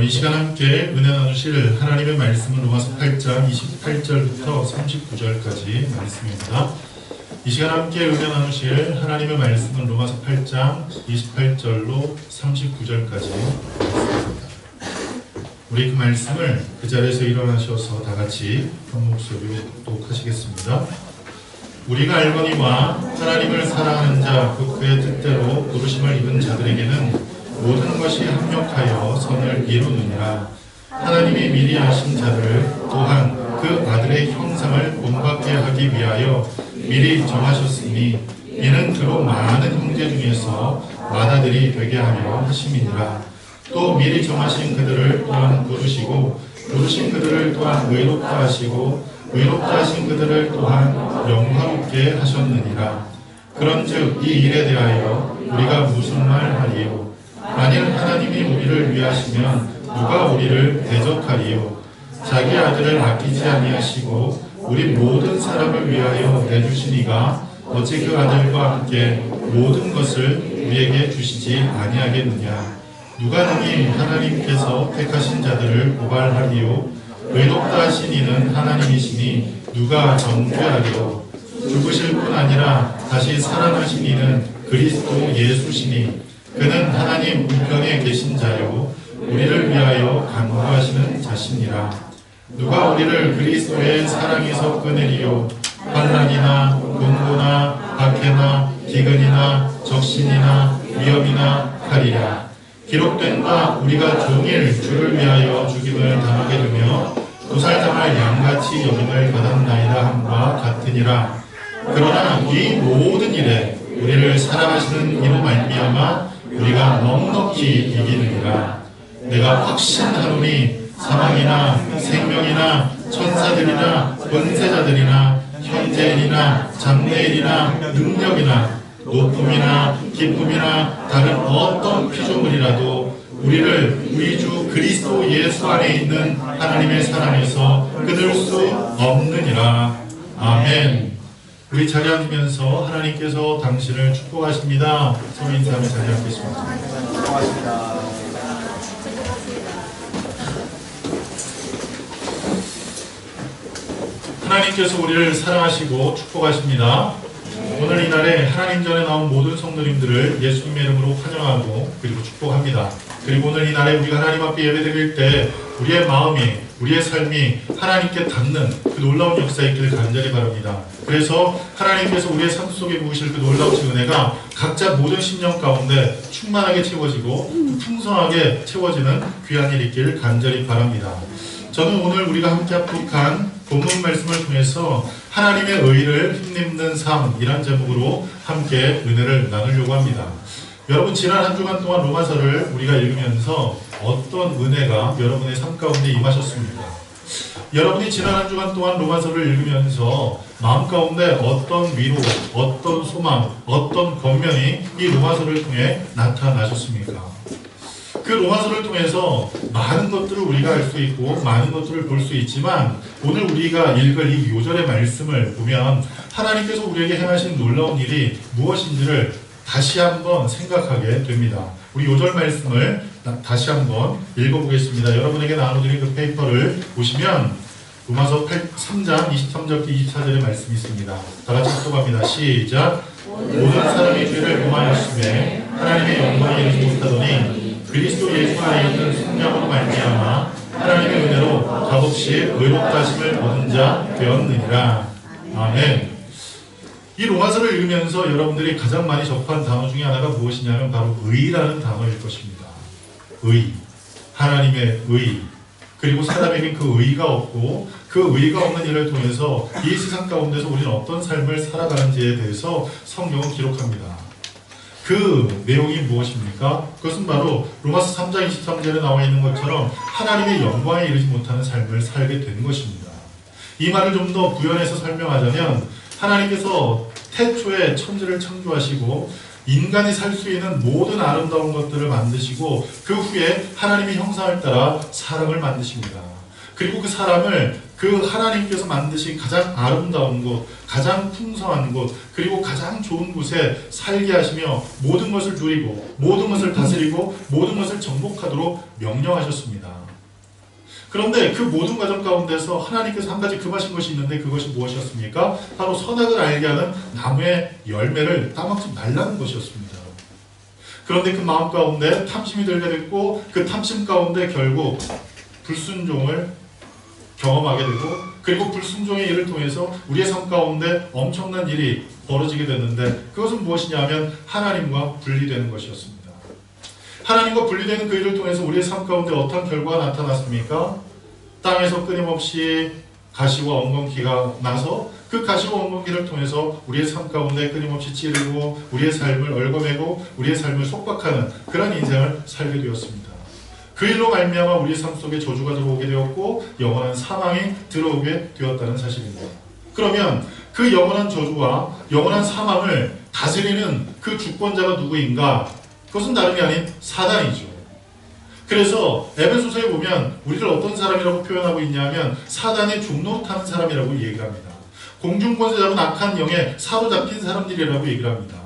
이 시간 함께 은혜 나누실 하나님의 말씀은 로마서 8장 28절부터 39절까지 말씀입니다. 이 시간 함께 은혜 나누실 하나님의 말씀은 로마서 8장 28절로 39절까지 말씀입니다. 우리 그 말씀을 그 자리에서 일어나셔서 다 같이 한 목소리로 독독하시겠습니다. 우리가 알거니와 하나님을 사랑하는 자, 그의 뜻대로 부르심을 입은 자들에게는 모든 것이 합력하여 선을 이루느니라. 하나님이 미리 아신 자를 또한 그 아들의 형상을 본받게 하기 위하여 미리 정하셨으니 이는 그로 많은 형제 중에서 맏아들이 되게 하려 하심이니라. 또 미리 정하신 그들을 또한 부르시고 부르신 그들을 또한 의롭다 하시고 의롭다 하신 그들을 또한 영화롭게 하셨느니라. 그런즉 이 일에 대하여 우리가 무슨 말 하리요? 만일 하나님이 우리를 위하시면 누가 우리를 대적하리요? 자기 아들을 아끼지 아니하시고 우리 모든 사람을 위하여 내주시니가 어찌 그 아들과 함께 모든 것을 우리에게 주시지 아니하겠느냐? 누가 능히 하나님께서 택하신 자들을 고발하리요? 의롭다 하신 이는 하나님이시니 누가 정죄하리요? 죽으실 뿐 아니라 다시 살아나신 이는 그리스도 예수시니 그는 하나님 우편에 계신 자요 우리를 위하여 간구하시는 자시니라. 누가 우리를 그리스도의 사랑에서 끊으리요? 환난이나 공고나 박해나 기근이나 적신이나 위험이나 칼이라. 기록된 바 우리가 종일 주를 위하여 죽임을 당하게 되며 도살당할 양같이 여김을 받았나이다 함과 같으니라. 그러나 이 모든 일에 우리를 사랑하시는 이로 말미암아 우리가 넉넉히 이기느니라. 내가 확신하노니 사망이나 생명이나 천사들이나 권세자들이나 현재일이나 장래일이나 능력이나 높음이나 기쁨이나 다른 어떤 피조물이라도 우리를 우리 주 그리스도 예수 안에 있는 하나님의 사랑에서 끊을 수 없느니라. 아멘. 우리 자리 앉으면서 하나님께서 당신을 축복하십니다. 서로 인사하며 자리 앉겠습니다. 고맙습니다. 하나님께서 우리를 사랑하시고 축복하십니다. 오늘 이날에 하나님 전에 나온 모든 성도님들을 예수님의 이름으로 환영하고 그리고 축복합니다. 그리고 오늘 이날에 우리가 하나님 앞에 예배드릴 때 우리의 마음이 우리의 삶이 하나님께 닿는 그 놀라운 역사 있기를 간절히 바랍니다. 그래서 하나님께서 우리의 삶 속에 부으실 그 놀라우신 은혜가 각자 모든 심령 가운데 충만하게 채워지고 풍성하게 채워지는 귀한 일 있기를 간절히 바랍니다. 저는 오늘 우리가 함께 합독한 본문 말씀을 통해서 하나님의 의를 힘입는 삶이란 제목으로 함께 은혜를 나누려고 합니다. 여러분, 지난 한 주간 동안 로마서를 우리가 읽으면서 어떤 은혜가 여러분의 삶 가운데 임하셨습니까? 여러분이 지난 한 주간 동안 로마서를 읽으면서 마음 가운데 어떤 위로, 어떤 소망, 어떤 권면이 이 로마서를 통해 나타나셨습니까? 그 로마서를 통해서 많은 것들을 우리가 알 수 있고 많은 것들을 볼 수 있지만 오늘 우리가 읽을 이 요절의 말씀을 보면 하나님께서 우리에게 행하신 놀라운 일이 무엇인지를 다시 한번 생각하게 됩니다. 우리 요절 말씀을 다시 한번 읽어보겠습니다. 여러분에게 나눠드린 그 페이퍼를 보시면 로마서 3장 23절부터 24절의 말씀이 있습니다. 다 같이 합독합니다. 시작. 모든 사람이 죄를 범하였음에 하나님의 영광에 이르지 못하더니 그리스도 예수 안에 있는 성령으로 말미암아 하나님의 은혜로 값없이 의롭다 하심을 얻은 자 되었느니라. 아멘. 이 로마서를 읽으면서 여러분들이 가장 많이 접한 단어 중에 하나가 무엇이냐면 바로 의라는 단어일 것입니다. 의, 하나님의 의. 그리고 사람에게 그 의가 없고 그 의가 없는 일을 통해서 이 세상 가운데서 우리는 어떤 삶을 살아가는지에 대해서 성경은 기록합니다. 그 내용이 무엇입니까? 그것은 바로 로마서 3장 23절에 나와 있는 것처럼 하나님의 영광에 이르지 못하는 삶을 살게 된 것입니다. 이 말을 좀 더 부연해서 설명하자면 하나님께서 태초에 천지를 창조하시고 인간이 살 수 있는 모든 아름다운 것들을 만드시고 그 후에 하나님의 형상을 따라 사람을 만드십니다. 그리고 그 사람을 그 하나님께서 만드신 가장 아름다운 곳, 가장 풍성한 곳, 그리고 가장 좋은 곳에 살게 하시며 모든 것을 누리고 모든 것을 다스리고 모든 것을 정복하도록 명령하셨습니다. 그런데 그 모든 과정 가운데서 하나님께서 한 가지 금하신 것이 있는데 그것이 무엇이었습니까? 바로 선악을 알게 하는 나무의 열매를 따먹지 말라는 것이었습니다. 그런데 그 마음 가운데 탐심이 들게 됐고 그 탐심 가운데 결국 불순종을 경험하게 되고 그리고 불순종의 일을 통해서 우리의 삶 가운데 엄청난 일이 벌어지게 됐는데 그것은 무엇이냐면 하나님과 분리되는 것이었습니다. 하나님과 분리되는 그 일을 통해서 우리의 삶 가운데 어떤 결과가 나타났습니까? 땅에서 끊임없이 가시와 엉겅퀴가 나서 그 가시와 엉겅퀴를 통해서 우리의 삶 가운데 끊임없이 찌르고 우리의 삶을 얽어매고 우리의 삶을 속박하는 그런 인생을 살게 되었습니다. 그 일로 말미암아 우리의 삶 속에 저주가 들어오게 되었고 영원한 사망이 들어오게 되었다는 사실입니다. 그러면 그 영원한 저주와 영원한 사망을 다스리는 그 주권자가 누구인가? 그것은 다름이 아닌 사단이죠. 그래서 에베소서에 보면 우리를 어떤 사람이라고 표현하고 있냐면 사단의 종노릇하는 사람이라고 얘기를 합니다. 공중권세 잡은 악한 영에 사로잡힌 사람들이라고 얘기를 합니다.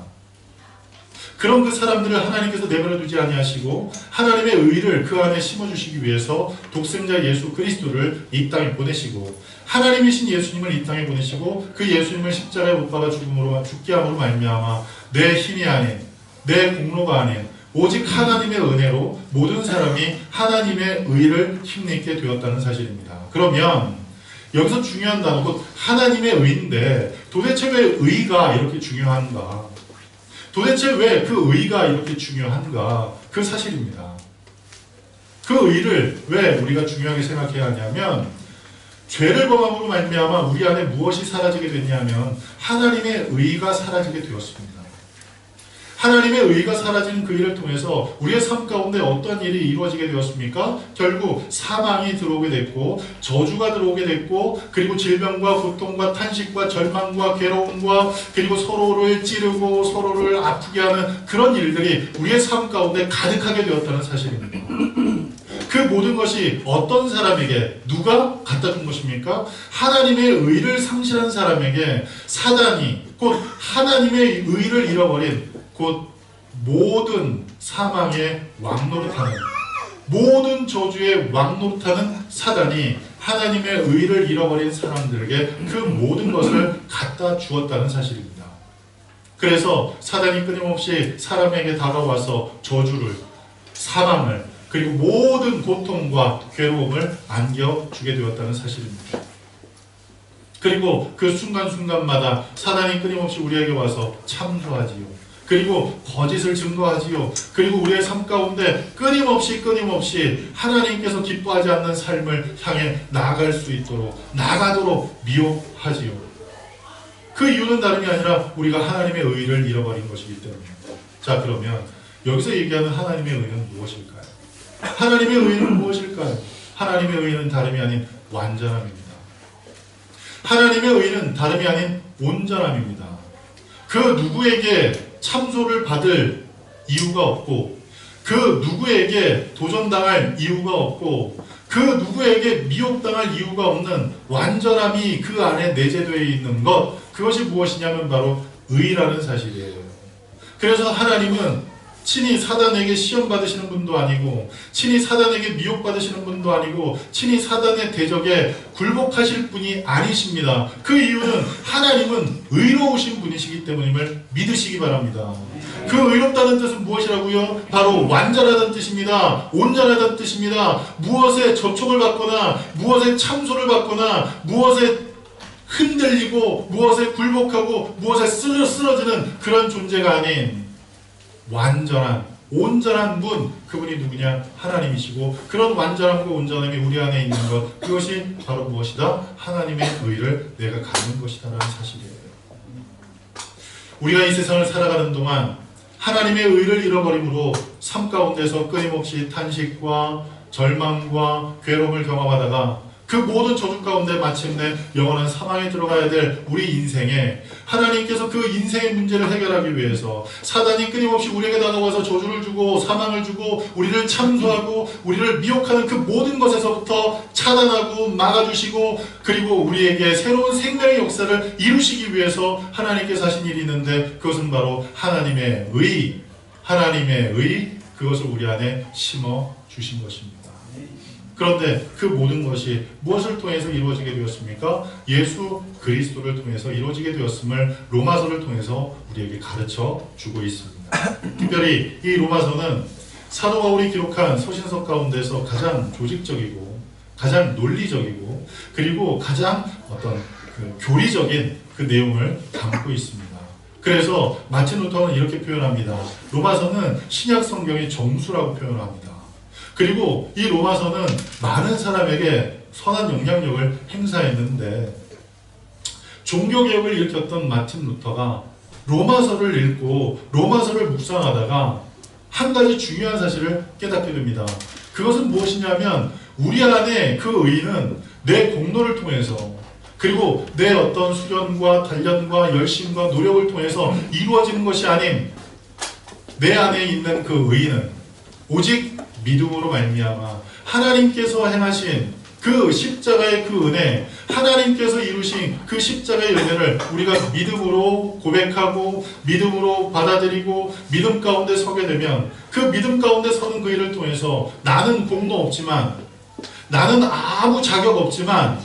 그런 그 사람들을 하나님께서 내버려 두지 아니하시고 하나님의 의를 그 안에 심어주시기 위해서 독생자 예수 그리스도를 이 땅에 보내시고 하나님이신 예수님을 이 땅에 보내시고 그 예수님을 십자가에 못 박아 죽게 함으로 말미암아 내 힘이 아닌 내 공로가 아닌 오직 하나님의 은혜로 모든 사람이 하나님의 의를 힘내게 되었다는 사실입니다. 그러면 여기서 중요한 단어 곧 하나님의 의인데 도대체 왜 의가 이렇게 중요한가? 도대체 왜 그 의가 이렇게 중요한가? 그 사실입니다. 그 의를 왜 우리가 중요하게 생각해야 하냐면 죄를 범함으로 말미암아 우리 안에 무엇이 사라지게 됐냐면 하나님의 의가 사라지게 되었습니다. 하나님의 의가 사라지는 그 일을 통해서 우리의 삶 가운데 어떤 일이 이루어지게 되었습니까? 결국 사망이 들어오게 됐고 저주가 들어오게 됐고 그리고 질병과 고통과 탄식과 절망과 괴로움과 그리고 서로를 찌르고 서로를 아프게 하는 그런 일들이 우리의 삶 가운데 가득하게 되었다는 사실입니다. 그 모든 것이 어떤 사람에게 누가 갖다 준 것입니까? 하나님의 의를 상실한 사람에게 사단이 곧 하나님의 의를 잃어버린 곧 모든 사망의 왕노릇하는 모든 저주의 왕노릇하는 사단이 하나님의 의를 잃어버린 사람들에게 그 모든 것을 갖다 주었다는 사실입니다. 그래서 사단이 끊임없이 사람에게 다가와서 저주를 사망을 그리고 모든 고통과 괴로움을 안겨주게 되었다는 사실입니다. 그리고 그 순간순간마다 사단이 끊임없이 우리에게 와서 참소하지요. 그리고 거짓을 증거하지요. 그리고 우리의 삶 가운데 끊임없이 하나님께서 기뻐하지 않는 삶을 향해 나아갈 수 있도록 나가도록 미혹하지요. 그 이유는 다름이 아니라 우리가 하나님의 의를 잃어버린 것이기 때문입니다. 자, 그러면 여기서 얘기하는 하나님의 의는 무엇일까요? 하나님의 의는 무엇일까요? 하나님의 의는 다름이 아닌 완전함입니다. 하나님의 의는 다름이 아닌 온전함입니다. 그 누구에게 참소를 받을 이유가 없고 그 누구에게 도전당할 이유가 없고 그 누구에게 미혹당할 이유가 없는 완전함이 그 안에 내재되어 있는 것 그것이 무엇이냐면 바로 의라는 사실이에요. 그래서 하나님은 친히 사단에게 시험 받으시는 분도 아니고 친히 사단에게 미혹받으시는 분도 아니고 친히 사단의 대적에 굴복하실 분이 아니십니다. 그 이유는 하나님은 의로우신 분이시기 때문임을 믿으시기 바랍니다. 그 의롭다는 뜻은 무엇이라고요? 바로 완전하다는 뜻입니다. 온전하다는 뜻입니다. 무엇에 접촉을 받거나 무엇에 참소를 받거나 무엇에 흔들리고 무엇에 굴복하고 무엇에 쓰러지는 그런 존재가 아닌 완전한 온전한 분 그분이 누구냐? 하나님이시고 그런 완전함과 온전함이 우리 안에 있는 것 그것이 바로 무엇이다? 하나님의 의를 내가 갖는 것이다 라는 사실이에요. 우리가 이 세상을 살아가는 동안 하나님의 의를 잃어버림으로 삶 가운데서 끊임없이 탄식과 절망과 괴로움을 경험하다가 그 모든 저주 가운데 마침내 영원한 사망에 들어가야 될 우리 인생에 하나님께서 그 인생의 문제를 해결하기 위해서 사단이 끊임없이 우리에게 다가와서 저주를 주고 사망을 주고 우리를 참소하고 우리를 미혹하는 그 모든 것에서부터 차단하고 막아주시고 그리고 우리에게 새로운 생명의 역사를 이루시기 위해서 하나님께서 하신 일이 있는데 그것은 바로 하나님의 의 그것을 우리 안에 심어 주신 것입니다. 그런데 그 모든 것이 무엇을 통해서 이루어지게 되었습니까? 예수 그리스도를 통해서 이루어지게 되었음을 로마서를 통해서 우리에게 가르쳐 주고 있습니다. 특별히 이 로마서는 사도 바울이 기록한 서신서 가운데서 가장 조직적이고 가장 논리적이고 그리고 가장 어떤 교리적인 그 내용을 담고 있습니다. 그래서 마틴 루터는 이렇게 표현합니다. 로마서는 신약 성경의 정수라고 표현합니다. 그리고 이 로마서는 많은 사람에게 선한 영향력을 행사했는데 종교개혁을 일으켰던 마틴 루터가 로마서를 읽고 로마서를 묵상하다가 한 가지 중요한 사실을 깨닫게 됩니다. 그것은 무엇이냐면 우리 안에 그 의는 내 공로를 통해서 그리고 내 어떤 수련과 단련과 열심과 노력을 통해서 이루어지는 것이 아닌 내 안에 있는 그 의는 오직 믿음으로 말미암아 하나님께서 행하신 그 십자가의 그 은혜, 하나님께서 이루신 그 십자가의 은혜를 우리가 믿음으로 고백하고 믿음으로 받아들이고 믿음 가운데 서게 되면 그 믿음 가운데 서는 그 일을 통해서 나는 공도 없지만 나는 아무 자격 없지만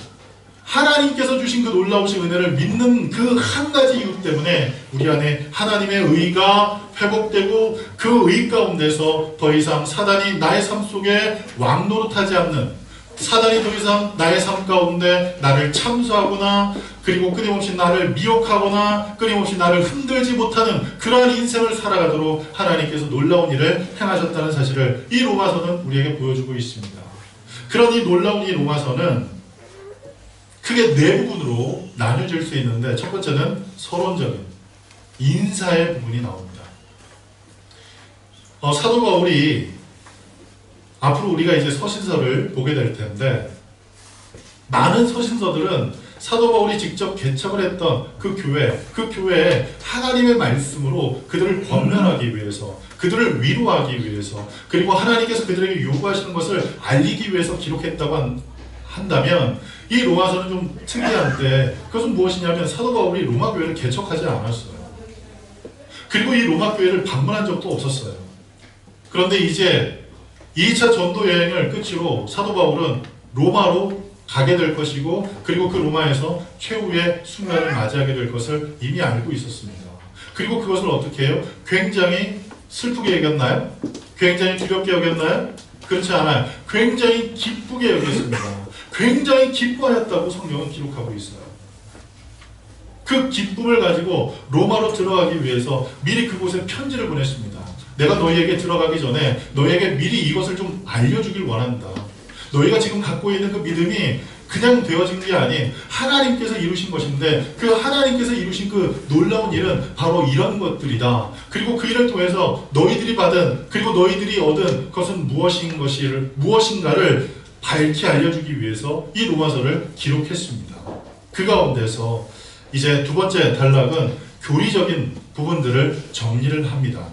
하나님께서 주신 그 놀라우신 은혜를 믿는 그 한 가지 이유 때문에 우리 안에 하나님의 의가 회복되고 그 의 가운데서 더 이상 사단이 나의 삶 속에 왕노릇하지 않는 사단이 더 이상 나의 삶 가운데 나를 참수하거나 그리고 끊임없이 나를 미혹하거나 끊임없이 나를 흔들지 못하는 그러한 인생을 살아가도록 하나님께서 놀라운 일을 행하셨다는 사실을 이 로마서는 우리에게 보여주고 있습니다. 그런 이 놀라운 이 로마서는 크게 네 부분으로 나뉘어질 수 있는데 첫 번째는 서론적인 인사의 부분이 나옵니다. 사도 바울이 앞으로 우리가 이제 서신서를 보게 될 텐데 많은 서신서들은 사도 바울이 직접 개척을 했던 그 교회에 하나님의 말씀으로 그들을 권면하기 위해서 그들을 위로하기 위해서 그리고 하나님께서 그들에게 요구하시는 것을 알리기 위해서 기록했다고 한다면 이 로마서는 좀 특이한데 그것은 무엇이냐면 사도 바울이 로마 교회를 개척하지 않았어요. 그리고 이 로마 교회를 방문한 적도 없었어요. 그런데 이제 2차 전도 여행을 끝으로 사도 바울은 로마로 가게 될 것이고 그리고 그 로마에서 최후의 순간을 맞이하게 될 것을 이미 알고 있었습니다. 그리고 그것을 어떻게 해요? 굉장히 슬프게 여겼나요? 굉장히 두렵게 여겼나요? 그렇지 않아요. 굉장히 기쁘게 여겼습니다. 굉장히 기뻐하였다고 성경은 기록하고 있어요. 그 기쁨을 가지고 로마로 들어가기 위해서 미리 그곳에 편지를 보냈습니다. 내가 너희에게 들어가기 전에 너희에게 미리 이것을 좀 알려주길 원한다. 너희가 지금 갖고 있는 그 믿음이 그냥 되어진 게 아닌 하나님께서 이루신 것인데 그 하나님께서 이루신 그 놀라운 일은 바로 이런 것들이다. 그리고 그 일을 통해서 너희들이 받은 그리고 너희들이 얻은 것은 무엇인가를 밝히 알려주기 위해서 이 로마서를 기록했습니다. 그 가운데서 이제 두 번째 단락은 교리적인 부분들을 정리를 합니다.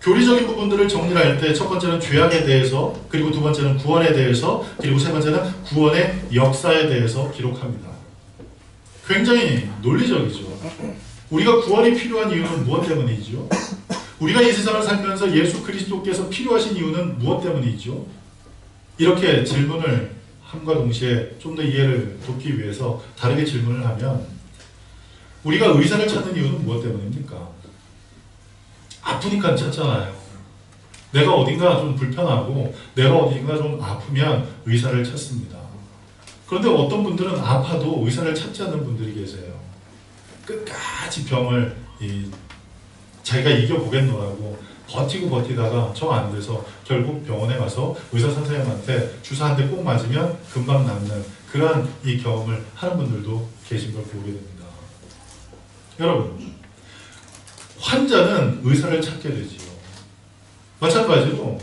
교리적인 부분들을 정리할 때 첫 번째는 죄악에 대해서 그리고 두 번째는 구원에 대해서 그리고 세 번째는 구원의 역사에 대해서 기록합니다. 굉장히 논리적이죠. 우리가 구원이 필요한 이유는 무엇 때문이죠? 우리가 이 세상을 살면서 예수 그리스도께서 필요하신 이유는 무엇 때문이죠? 이렇게 질문을 함과 동시에 좀 더 이해를 돕기 위해서 다르게 질문을 하면 우리가 의사를 찾는 이유는 무엇 때문입니까? 아프니까 찾잖아요. 내가 어딘가 좀 불편하고 내가 어딘가 좀 아프면 의사를 찾습니다. 그런데 어떤 분들은 아파도 의사를 찾지 않는 분들이 계세요. 끝까지 병을 자기가 이겨보겠노라고 버티고 버티다가 정 안 돼서 결국 병원에 가서 의사 선생님한테 주사 한 대 꼭 맞으면 금방 낫는 그러한 이 경험을 하는 분들도 계신 걸 보게 됩니다. 여러분, 환자는 의사를 찾게 되지요. 마찬가지로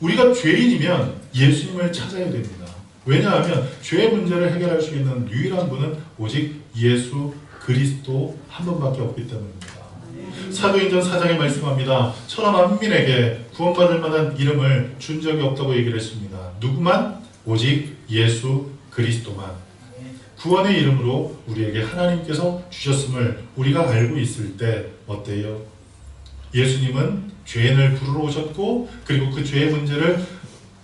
우리가 죄인이면 예수님을 찾아야 됩니다. 왜냐하면 죄의 문제를 해결할 수 있는 유일한 분은 오직 예수 그리스도 한 분밖에 없기 때문입니다. 사도행전 4장에 말씀합니다. 천하 만민에게 구원받을 만한 이름을 준 적이 없다고 얘기를 했습니다. 누구만? 오직 예수 그리스도만. 구원의 이름으로 우리에게 하나님께서 주셨음을 우리가 알고 있을 때 어때요? 예수님은 죄인을 부르러 오셨고, 그리고 그 죄의 문제를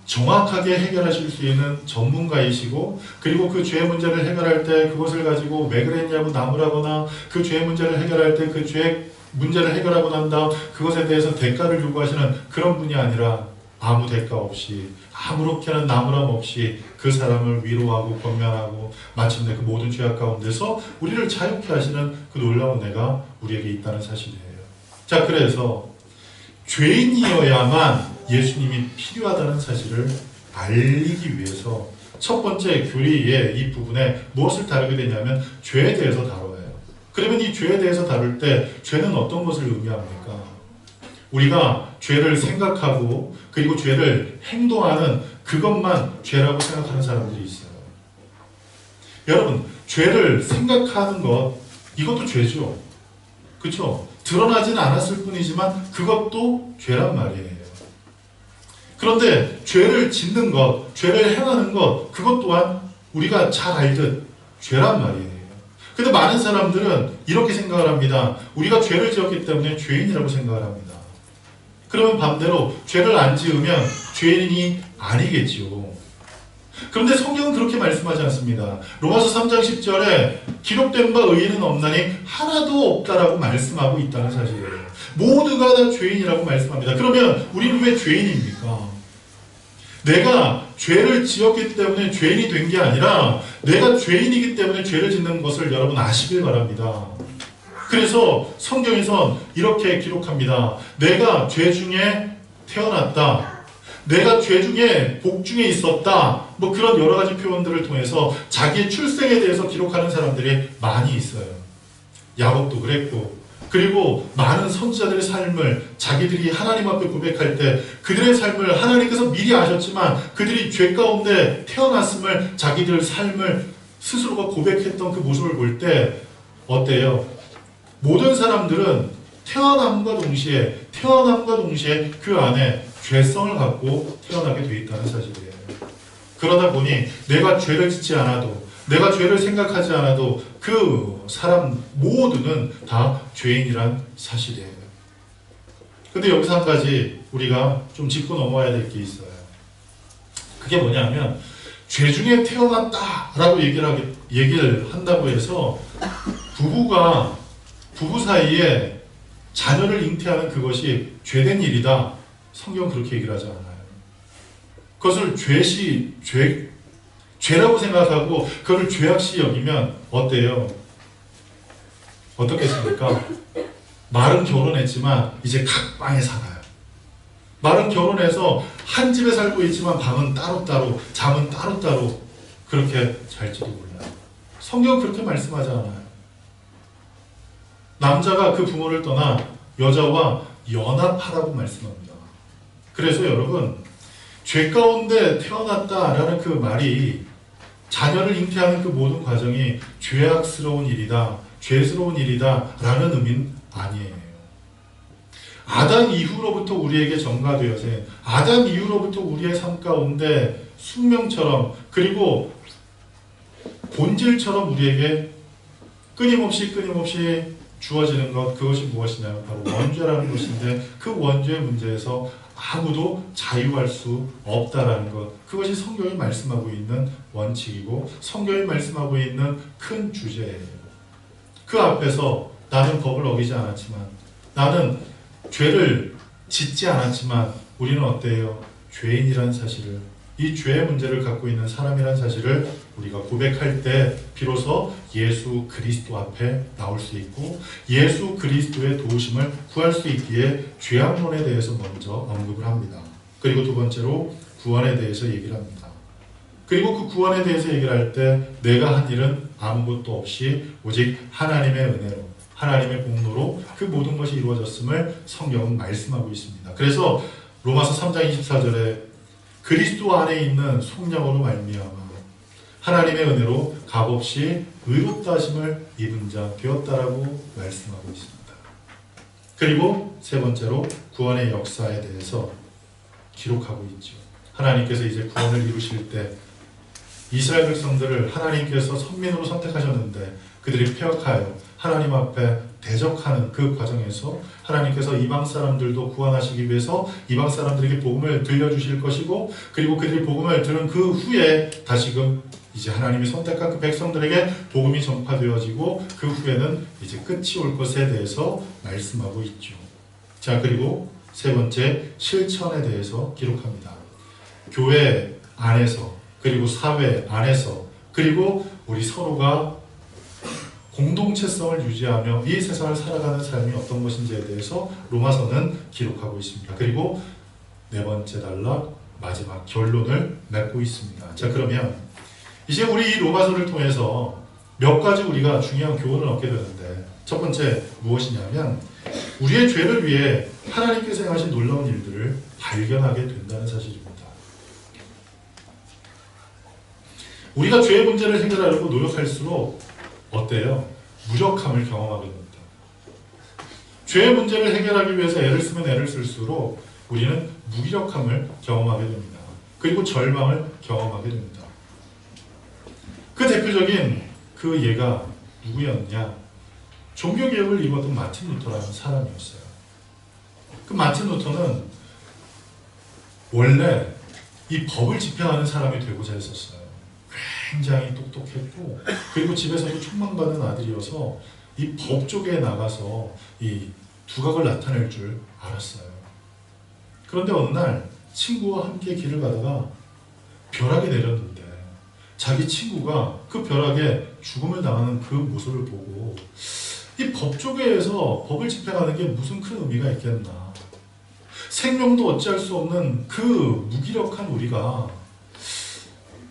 정확하게 해결하실 수 있는 전문가이시고, 그리고 그 죄의 문제를 해결할 때 그것을 가지고 왜 그랬냐고 나무라거나, 그 죄의 문제를 해결할 때 그 죄의 문제를 해결하고 난 다음 그것에 대해서 대가를 요구하시는 그런 분이 아니라 아무 대가 없이, 아무렇게나 나무람 없이 그 사람을 위로하고 권면하고 마침내 그 모든 죄악 가운데서 우리를 자유케 하시는 그 놀라운 은혜가 우리에게 있다는 사실이에요. 자, 그래서 죄인이어야만 예수님이 필요하다는 사실을 알리기 위해서 첫 번째 교리의 이 부분에 무엇을 다루게 되냐면 죄에 대해서 다뤄요. 그러면 이 죄에 대해서 다룰 때 죄는 어떤 것을 의미합니까? 우리가 죄를 생각하고 그리고 죄를 행동하는 그것만 죄라고 생각하는 사람들이 있어요. 여러분, 죄를 생각하는 것, 이것도 죄죠. 그렇죠? 드러나진 않았을 뿐이지만 그것도 죄란 말이에요. 그런데 죄를 짓는 것, 죄를 행하는 것, 그것 또한 우리가 잘 알듯 죄란 말이에요. 근데 많은 사람들은 이렇게 생각을 합니다. 우리가 죄를 지었기 때문에 죄인이라고 생각을 합니다. 그러면 반대로 죄를 안 지으면 죄인이 아니겠지요. 그런데 성경은 그렇게 말씀하지 않습니다. 로마서 3장 10절에 기록된 바 의인은 없나니 하나도 없다라고 말씀하고 있다는 사실이에요. 모두가 다 죄인이라고 말씀합니다. 그러면 우리는 왜 죄인입니까? 내가 죄를 지었기 때문에 죄인이 된 게 아니라 내가 죄인이기 때문에 죄를 짓는 것을 여러분 아시길 바랍니다. 그래서 성경에선 이렇게 기록합니다. 내가 죄 중에 태어났다. 내가 죄 중에 복 중에 있었다. 뭐 그런 여러 가지 표현들을 통해서 자기의 출생에 대해서 기록하는 사람들이 많이 있어요. 야곱도 그랬고, 그리고 많은 선지자들의 삶을 자기들이 하나님 앞에 고백할 때 그들의 삶을 하나님께서 미리 아셨지만 그들이 죄 가운데 태어났음을 자기들 삶을 스스로가 고백했던 그 모습을 볼 때 어때요? 모든 사람들은 태어남과 동시에 그 안에 죄성을 갖고 태어나게 돼 있다는 사실이에요. 그러다 보니 내가 죄를 짓지 않아도, 내가 죄를 생각하지 않아도 그 사람 모두는 다 죄인이란 사실이에요. 근데 여기서 한 가지 우리가 좀 짚고 넘어가야 될 게 있어요. 그게 뭐냐면 죄 중에 태어났다라고 얘기를 한다고 해서 부부 사이에 자녀를 잉태하는 그것이 죄된 일이다. 성경은 그렇게 얘기를 하지 않아요. 그것을 죄라고 생각하고 그걸 죄악시 여기면 어때요? 어떻겠습니까? 말은 결혼했지만 이제 각방에 살아요. 말은 결혼해서 한 집에 살고 있지만 방은 따로따로, 잠은 따로따로 그렇게 잘지도 몰라요. 성경은 그렇게 말씀하지 않아요. 남자가 그 부모를 떠나 여자와 연합하라고 말씀합니다. 그래서 여러분, 죄 가운데 태어났다라는 그 말이 자녀를 잉태하는 그 모든 과정이 죄악스러운 일이다, 죄스러운 일이다 라는 의미는 아니에요. 아담 이후로부터 우리에게 전가되어진, 아담 이후로부터 우리의 삶 가운데 숙명처럼 그리고 본질처럼 우리에게 끊임없이 주어지는 것, 그것이 무엇이냐면 바로 원죄라는 것인데 그 원죄의 문제에서 아무도 자유할 수 없다라는 것, 그것이 성경이 말씀하고 있는 원칙이고 성경이 말씀하고 있는 큰 주제예요. 그 앞에서 나는 법을 어기지 않았지만, 나는 죄를 짓지 않았지만 우리는 어때요? 죄인이라는 사실을, 이 죄의 문제를 갖고 있는 사람이라는 사실을 우리가 고백할 때 비로소 예수 그리스도 앞에 나올 수 있고 예수 그리스도의 도우심을 구할 수 있기에 죄악론에 대해서 먼저 언급을 합니다. 그리고 두 번째로 구원에 대해서 얘기를 합니다. 그리고 그 구원에 대해서 얘기를 할 때 내가 한 일은 아무것도 없이 오직 하나님의 은혜로, 하나님의 공로로 그 모든 것이 이루어졌음을 성경은 말씀하고 있습니다. 그래서 로마서 3장 24절에 그리스도 안에 있는 속량으로 말미암아 하나님의 은혜로 값없이 의롭다 하심을 입은 자 되었다라고 말씀하고 있습니다. 그리고 세 번째로 구원의 역사에 대해서 기록하고 있죠. 하나님께서 이제 구원을 이루실 때 이스라엘 백성들을 하나님께서 선민으로 선택하셨는데 그들이 폐역하여 하나님 앞에 대적하는 그 과정에서 하나님께서 이방 사람들도 구원하시기 위해서 이방 사람들에게 복음을 들려주실 것이고, 그리고 그들이 복음을 들은 그 후에 다시금 이제 하나님이 선택한 그 백성들에게 복음이 전파되어지고 그 후에는 이제 끝이 올 것에 대해서 말씀하고 있죠. 자, 그리고 세 번째, 실천에 대해서 기록합니다. 교회 안에서, 그리고 사회 안에서, 그리고 우리 서로가 공동체성을 유지하며 이 세상을 살아가는 삶이 어떤 것인지에 대해서 로마서는 기록하고 있습니다. 그리고 네 번째 단락, 마지막 결론을 맺고 있습니다. 자, 그러면 이제 우리 이 로마서를 통해서 몇 가지 우리가 중요한 교훈을 얻게 되는데, 첫 번째 무엇이냐면 우리의 죄를 위해 하나님께서 행하신 놀라운 일들을 발견하게 된다는 사실입니다. 우리가 죄의 문제를 해결하려고 노력할수록 어때요? 무력함을 경험하게 됩니다. 죄의 문제를 해결하기 위해서 애를 쓰면 애를 쓸수록 우리는 무기력함을 경험하게 됩니다. 그리고 절망을 경험하게 됩니다. 그 대표적인 그 예가 누구였냐? 종교개혁을 이루었던 마틴 루터라는 사람이었어요. 그 마틴 루터는 원래 이 법을 집행하는 사람이 되고자 했었어요. 굉장히 똑똑했고, 그리고 집에서도 촉망받은 아들이어서 이 법 쪽에 나가서 이 두각을 나타낼 줄 알았어요. 그런데 어느 날 친구와 함께 길을 가다가 벼락이 내렸는데 자기 친구가 그 벼락에 죽음을 당하는 그 모습을 보고 이 법 쪽에서 법을 집행하는 게 무슨 큰 의미가 있겠나. 생명도 어찌할 수 없는 그 무기력한 우리가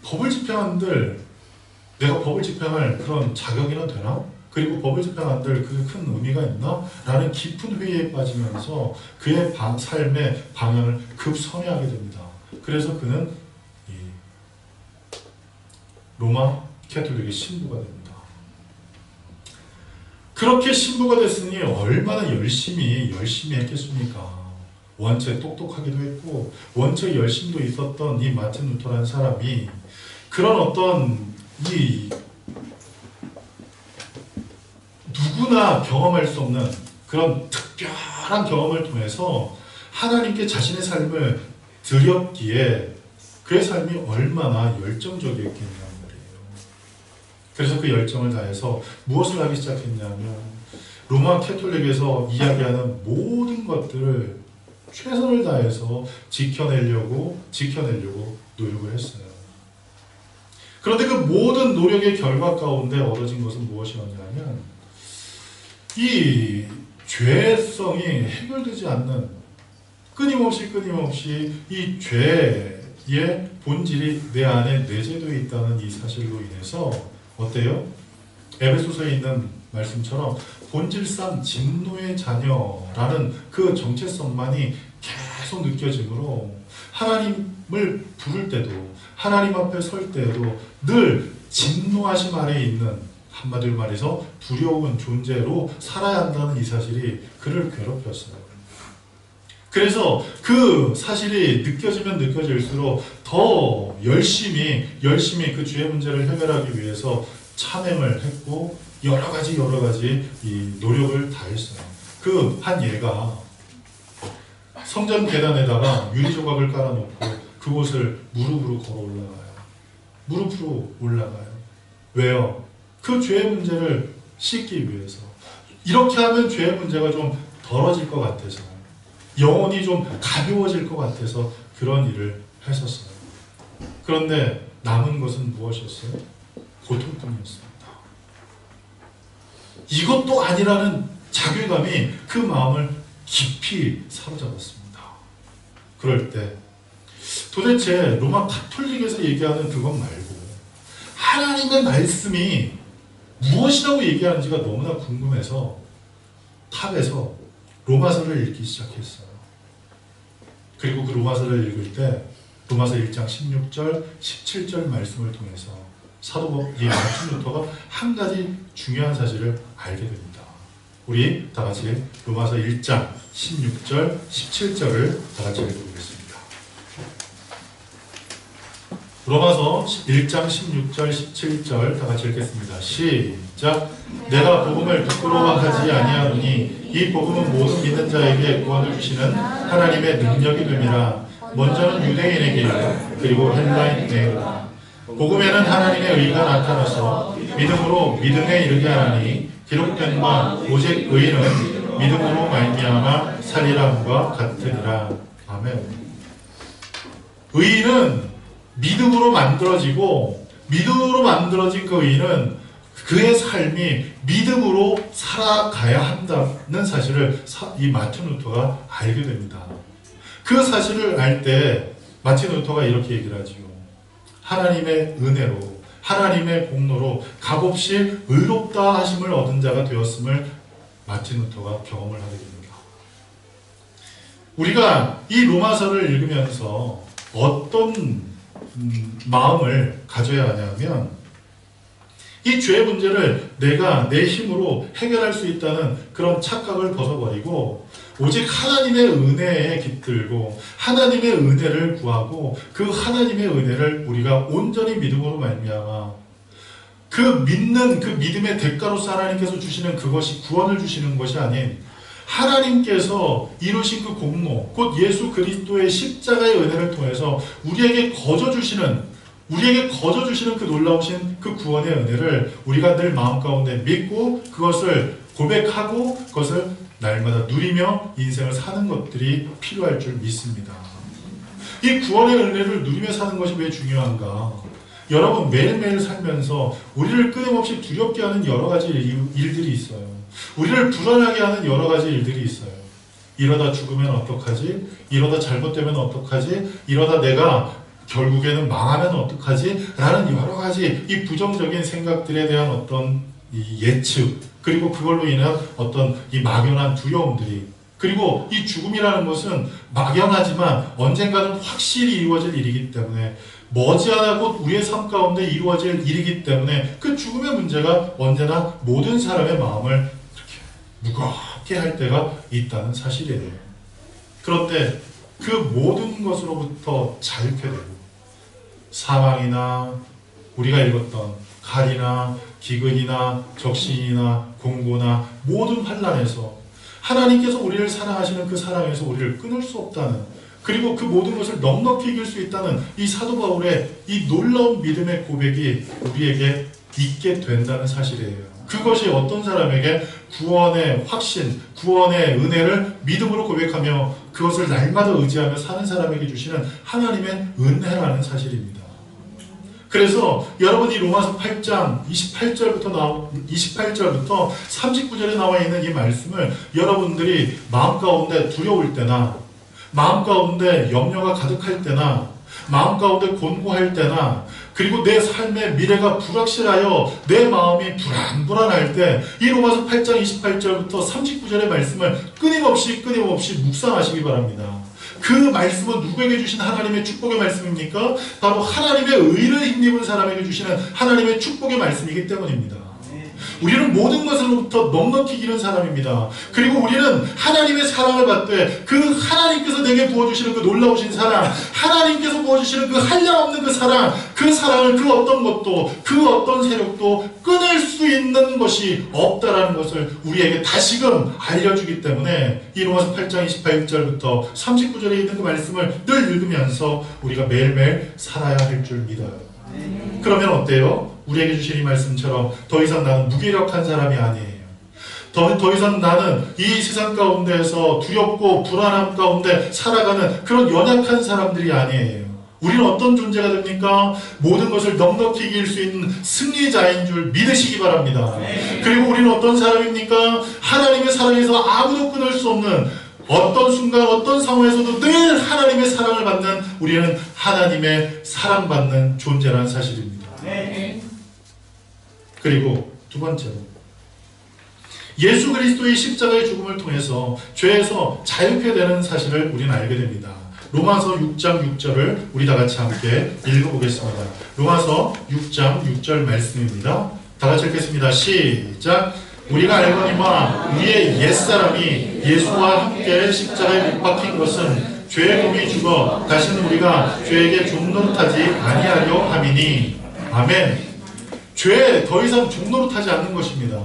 법을 집행한들 내가 법을 집행할 그런 자격이나 되나? 그리고 법을 집행한들 그 큰 의미가 있나? 라는 깊은 회의에 빠지면서 그의 삶의 방향을 급선회하게 됩니다. 그래서 그는 이 로마 캐톨릭의 신부가 됩니다. 그렇게 신부가 됐으니 얼마나 열심히 했겠습니까? 원체 똑똑하기도 했고 원체 열심도 있었던 이 마틴 루터라는 사람이 그런 어떤 이 누구나 경험할 수 없는 그런 특별한 경험을 통해서 하나님께 자신의 삶을 드렸기에 그의 삶이 얼마나 열정적이었겠냐는 말이에요. 그래서 그 열정을 다해서 무엇을 하기 시작했냐면 로마 캐톨릭에서 이야기하는 모든 것들을 최선을 다해서 지켜내려고 노력을 했어요. 그런데 그 모든 노력의 결과 가운데 얻어진 것은 무엇이었냐면 이 죄성이 해결되지 않는 끊임없이 이 죄의 본질이 내 안에 내재되어 있다는 이 사실로 인해서 어때요? 에베소서에 있는 말씀처럼 본질상 진노의 자녀라는 그 정체성만이 계속 느껴지므로 하나님을 부를 때도 하나님 앞에 설 때에도 늘 진노하심 아래에 있는, 한마디로 말해서 두려운 존재로 살아야 한다는 이 사실이 그를 괴롭혔어요. 그래서 그 사실이 느껴지면 느껴질수록 더 열심히 그 죄의 문제를 해결하기 위해서 참행을 했고 여러 가지 이 노력을 다했어요. 그 한 예가 성전 계단에다가 유리 조각을 깔아놓고 그곳을 무릎으로 올라가요. 왜요? 그 죄의 문제를 씻기 위해서. 이렇게 하면 죄의 문제가 좀 덜어질 것 같아서, 영혼이 좀 가벼워질 것 같아서 그런 일을 했었어요. 그런데 남은 것은 무엇이었어요? 고통뿐이었습니다. 이것도 아니라는 자괴감이 그 마음을 깊이 사로잡았습니다. 그럴 때 도대체 로마 가톨릭에서 얘기하는 그것 말고 하나님의 말씀이 무엇이라고 얘기하는지가 너무나 궁금해서 탑에서 로마서를 읽기 시작했어요. 그리고 그 로마서를 읽을 때 로마서 1장 16절, 17절 말씀을 통해서 이 마틴 루터가 한 가지 중요한 사실을 알게 됩니다. 우리 다 같이 로마서 1장 16절, 17절을 다 같이 읽어보겠습니다. 로마서 1장 16절, 17절 다 같이 읽겠습니다. 시작. 내가 복음을 부끄러워하지 아니하노니 이 복음은 모든 믿는 자에게 구원을 주시는 하나님의 능력이 됨이라. 먼저는 유대인에게 그리고 헬라인에게로다. 복음에는 하나님의 의가 나타나서 믿음으로 믿음에 이르게 하나니 기록된 바 오직 의인은 믿음으로 말미암아 살리라함과 같으니라. 아멘. 의인은 믿음으로 만들어지고 믿음으로 만들어진 그 의인은 그의 삶이 믿음으로 살아가야 한다는 사실을 이 마틴 루터가 알게 됩니다. 그 사실을 알 때 마틴 루터가 이렇게 얘기를 하지요. 하나님의 은혜로 하나님의 공로로 값없이 의롭다 하심을 얻은 자가 되었음을 마틴 루터가 경험을 하게 됩니다. 우리가 이 로마서를 읽으면서 어떤 마음을 가져야 하냐면 이 죄의 문제를 내가 내 힘으로 해결할 수 있다는 그런 착각을 벗어버리고 오직 하나님의 은혜에 깃들고 하나님의 은혜를 구하고 그 하나님의 은혜를 우리가 온전히 믿음으로 말미암아 그 믿는 그 믿음의 대가로서 하나님께서 주시는 그것이 구원을 주시는 것이 아닌 하나님께서 이루신 그 공로 곧 예수 그리스도의 십자가의 은혜를 통해서 우리에게 거저 주시는 그 놀라우신 그 구원의 은혜를 우리가 늘 마음 가운데 믿고 그것을 고백하고 그것을 날마다 누리며 인생을 사는 것들이 필요할 줄 믿습니다. 이 구원의 은혜를 누리며 사는 것이 왜 중요한가? 여러분 매일매일 살면서 우리를 끊임없이 두렵게 하는 여러 가지 일들이 있어요. 우리를 불안하게 하는 여러 가지 일들이 있어요. 이러다 죽으면 어떡하지? 이러다 잘못되면 어떡하지? 이러다 내가 결국에는 망하면 어떡하지? 라는 여러 가지 이 부정적인 생각들에 대한 어떤 이 예측 그리고 그걸로 인한 어떤 이 막연한 두려움들이 그리고 이 죽음이라는 것은 막연하지만 언젠가는 확실히 이루어질 일이기 때문에 머지않아 곧 우리의 삶 가운데 이루어질 일이기 때문에 그 죽음의 문제가 언제나 모든 사람의 마음을 이렇게 무겁게 할 때가 있다는 사실이에요. 그런데 그 모든 것으로부터 자유케 되고 사망이나 우리가 읽었던 칼이나 기근이나 적신이나 공고나 모든 환난에서 하나님께서 우리를 사랑하시는 그 사랑에서 우리를 끊을 수 없다는 그리고 그 모든 것을 넉넉히 이길 수 있다는 이 사도 바울의 이 놀라운 믿음의 고백이 우리에게 있게 된다는 사실이에요. 그것이 어떤 사람에게 구원의 확신, 구원의 은혜를 믿음으로 고백하며 그것을 날마다 의지하며 사는 사람에게 주시는 하나님의 은혜라는 사실입니다. 그래서 여러분이 로마서 8장 28절부터 39절에 나와 있는 이 말씀을 여러분들이 마음 가운데 두려울 때나 마음 가운데 염려가 가득할 때나 마음 가운데 곤고할 때나 그리고 내 삶의 미래가 불확실하여 내 마음이 불안할 때 이 로마서 8장 28절부터 39절의 말씀을 끊임없이 묵상하시기 바랍니다. 그 말씀은 누구에게 주신 하나님의 축복의 말씀입니까? 바로 하나님의 의를 힘입은 사람에게 주시는 하나님의 축복의 말씀이기 때문입니다. 우리는 모든 것으로부터 넉넉히 기른 사람입니다. 그리고 우리는 하나님의 사랑을 받되 그 하나님께서 내게 부어주시는 그 놀라우신 사랑, 하나님께서 부어주시는 그 한량없는 그 사랑을 그 어떤 것도 그 어떤 세력도 끊을 수 있는 것이 없다라는 것을 우리에게 다시금 알려주기 때문에 이 로마서 8장 28절부터 39절에 있는 그 말씀을 늘 읽으면서 우리가 매일매일 살아야 할 줄 믿어요. 그러면 어때요? 우리에게 주신 이 말씀처럼 더 이상 나는 무기력한 사람이 아니에요. 더 이상 나는 이 세상 가운데에서 두렵고 불안함 가운데 살아가는 그런 연약한 사람들이 아니에요. 우리는 어떤 존재가 됩니까? 모든 것을 넉넉히 이길 수 있는 승리자인 줄 믿으시기 바랍니다. 그리고 우리는 어떤 사람입니까? 하나님의 사랑에서 아무도 끊을 수 없는 어떤 순간 어떤 상황에서도 늘 하나님의 사랑을 받는 우리는 하나님의 사랑받는 존재라는 사실입니다. 그리고 두 번째로 예수 그리스도의 십자가의 죽음을 통해서 죄에서 자유케 되는 사실을 우리는 알게 됩니다. 로마서 6장 6절을 우리 다 같이 함께 읽어보겠습니다. 로마서 6장 6절 말씀입니다. 다 같이 읽겠습니다. 시작. 우리가 알거니와 우리의 옛사람이 예수와 함께 십자가에 못 박힌 것은 죄의 몸이 죽어 다시는 우리가 죄에게 종노릇하지 아니하려 함이니. 아멘. 죄에 더 이상 종노릇하지 않는 것입니다.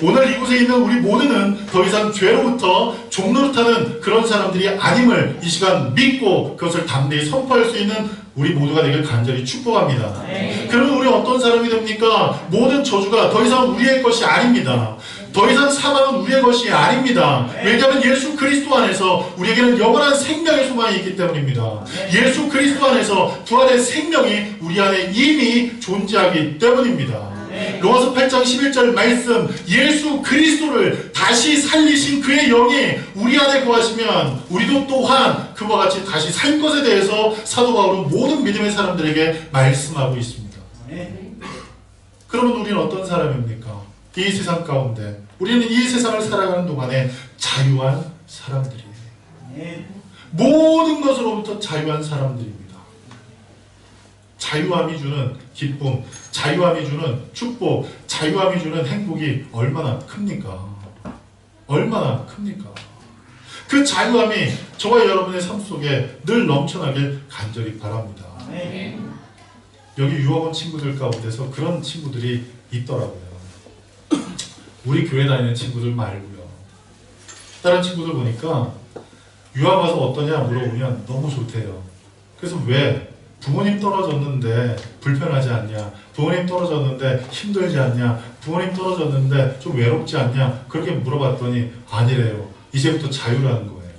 오늘 이곳에 있는 우리 모두는 더 이상 죄로부터 종노릇하는 그런 사람들이 아님을 이 시간 믿고 그것을 담대히 선포할 수 있는 우리 모두가 되길 간절히 축복합니다. 그러면 우리 어떤 사람이 됩니까? 모든 저주가 더 이상 우리의 것이 아닙니다. 더 이상 사망은 우리의 것이 아닙니다. 왜냐하면 예수 그리스도 안에서 우리에게는 영원한 생명의 소망이 있기 때문입니다. 예수 그리스도 안에서 부활의 생명이 우리 안에 이미 존재하기 때문입니다. 로마서 8장 11절 말씀, 예수 그리스도를 다시 살리신 그의 영이 우리 안에 거하시면 우리도 또한 그와 같이 다시 살 것에 대해서 사도 바울은 모든 믿음의 사람들에게 말씀하고 있습니다. 그러면 우리는 어떤 사람입니까? 이 세상 가운데 우리는 이 세상을 살아가는 동안에 자유한 사람들이에요. 모든 것으로부터 자유한 사람들입니다. 자유함이 주는 기쁨, 자유함이 주는 축복, 자유함이 주는 행복이 얼마나 큽니까? 얼마나 큽니까? 그 자유함이 저와 여러분의 삶 속에 늘 넘쳐나길 간절히 바랍니다. 여기 유학 온 친구들 가운데서 그런 친구들이 있더라고요. 우리 교회 다니는 친구들 말고요. 다른 친구들 보니까 유학 와서 어떠냐 물어보면 너무 좋대요. 그래서 왜? 부모님 떨어졌는데 불편하지 않냐? 부모님 떨어졌는데 힘들지 않냐? 부모님 떨어졌는데 좀 외롭지 않냐? 그렇게 물어봤더니 아니래요. 이제부터 자유라는 거예요.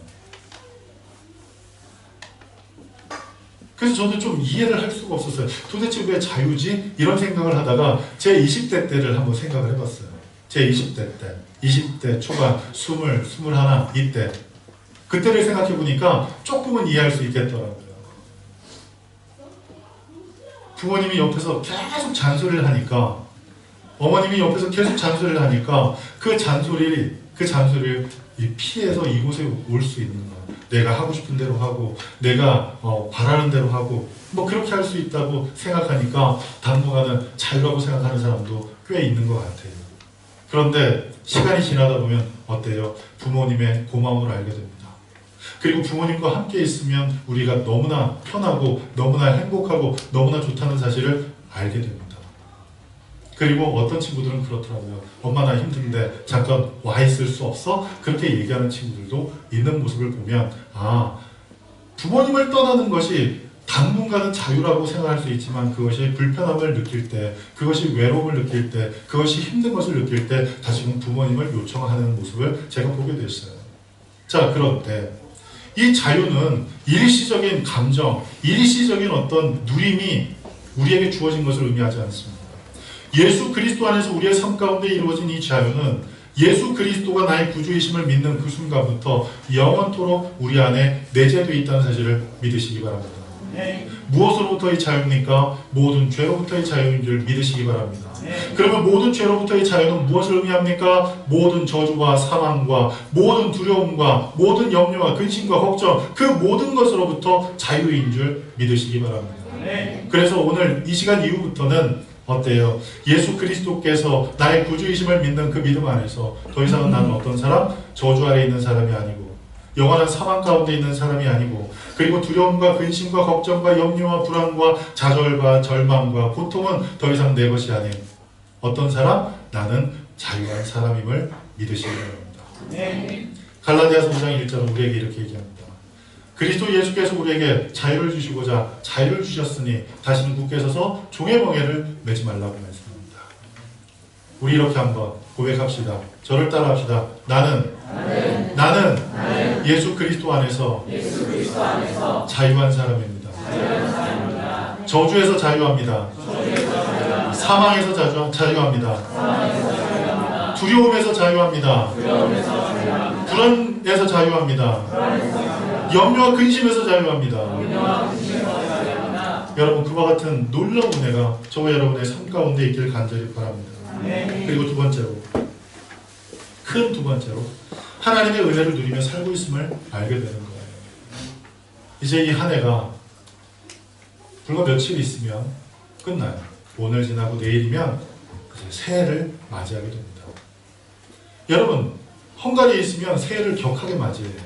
그래서 저도 좀 이해를 할 수가 없었어요. 도대체 왜 자유지? 이런 생각을 하다가 제 20대 때를 한번 생각을 해봤어요. 제 20대 때, 20대 초반, 20, 21 이때 그때를 생각해보니까 조금은 이해할 수 있겠더라고요. 부모님이 옆에서 계속 잔소리를 하니까, 어머님이 옆에서 계속 잔소리를 하니까 그 잔소리를 피해서 이곳에 올 수 있는 거예요. 내가 하고 싶은 대로 하고 내가 바라는 대로 하고 뭐 그렇게 할 수 있다고 생각하니까 당분간은 자유라고 생각하는 사람도 꽤 있는 것 같아요. 그런데 시간이 지나다 보면 어때요? 부모님의 고마움을 알게 됩니다. 그리고 부모님과 함께 있으면 우리가 너무나 편하고 너무나 행복하고 너무나 좋다는 사실을 알게 됩니다. 그리고 어떤 친구들은 그렇더라고요. 엄마 나 힘든데 잠깐 와 있을 수 없어? 그렇게 얘기하는 친구들도 있는 모습을 보면 부모님을 떠나는 것이 당분간은 자유라고 생각할 수 있지만 그것이 불편함을 느낄 때, 그것이 외로움을 느낄 때, 그것이 힘든 것을 느낄 때 다시금 부모님을 요청하는 모습을 제가 보게 됐어요. 자, 그런데 이 자유는 일시적인 감정, 일시적인 어떤 누림이 우리에게 주어진 것을 의미하지 않습니다. 예수 그리스도 안에서 우리의 삶 가운데 이루어진 이 자유는 예수 그리스도가 나의 구주이심을 믿는 그 순간부터 영원토록 우리 안에 내재되어 있다는 사실을 믿으시기 바랍니다. 무엇으로부터의 자유입니까? 모든 죄로부터의 자유인 줄 믿으시기 바랍니다. 그러면 모든 죄로부터의 자유는 무엇을 의미합니까? 모든 저주와 사망과 모든 두려움과 모든 염려와 근심과 걱정, 그 모든 것으로부터 자유인 줄 믿으시기 바랍니다. 그래서 오늘 이 시간 이후부터는 어때요? 예수 그리스도께서 나의 구주이심을 믿는 그 믿음 안에서 더 이상은 나는 어떤 사람? 저주 아래 있는 사람이 아니고 영원한 사망 가운데 있는 사람이 아니고, 그리고 두려움과 근심과 걱정과 염려와 불안과 좌절과 절망과 고통은 더 이상 내 것이 아닌 어떤 사람? 나는 자유한 사람임을 믿으시기 바랍니다. 갈라디아서 5장 1절은 우리에게 이렇게 얘기합니다. 그리스도 예수께서 우리에게 자유를 주시고자 자유를 주셨으니 다시는 굳게 서서 종의 멍에를 매지 말라고 말씀합니다. 우리 이렇게 한번 고백합시다. 저를 따라합시다. 나는 예수 그리스도 안에서 자유한 사람입니다. 저주에서 자유합니다. 사망에서 자유합니다. 두려움에서 자유합니다. 불안에서 자유합니다. 염려와 근심에서 자유합니다. 여러분, 그와 같은 놀라운 은혜가 저와 여러분의 삶 가운데 있기를 간절히 바랍니다. 그리고 두 번째로, 하나님의 은혜를 누리며 살고 있음을 알게 되는 거예요. 이 이제 이 한 해가 불과 며칠 있으면 끝나요. 오늘 지나고 내일이면 이제 새해를 맞이하게 됩니다. 여러분, 헝가리에 있으면 새해를 격하게 맞이해요.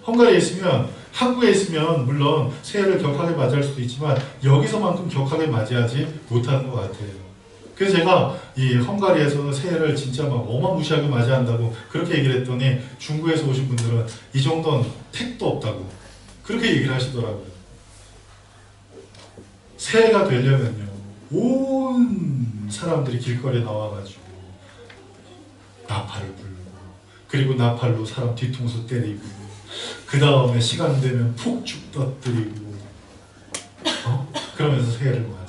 헝가리에 있으면, 한국에 있으면 물론 새해를 격하게 맞이할 수도 있지만 여기서만큼 격하게 맞이하지 못하는 것 같아요. 그래서 제가 이 헝가리에서는 새해를 진짜 막 어마무시하게 맞이한다고 그렇게 얘기를 했더니 중국에서 오신 분들은 이 정도는 택도 없다고 그렇게 얘기를 하시더라고요. 새해가 되려면요, 온 사람들이 길거리에 나와가지고 나팔을 불고, 그리고 나팔로 사람 뒤통수 때리고, 그 다음에 시간 되면 폭죽 터뜨리고, 그러면서 새해를 맞아요.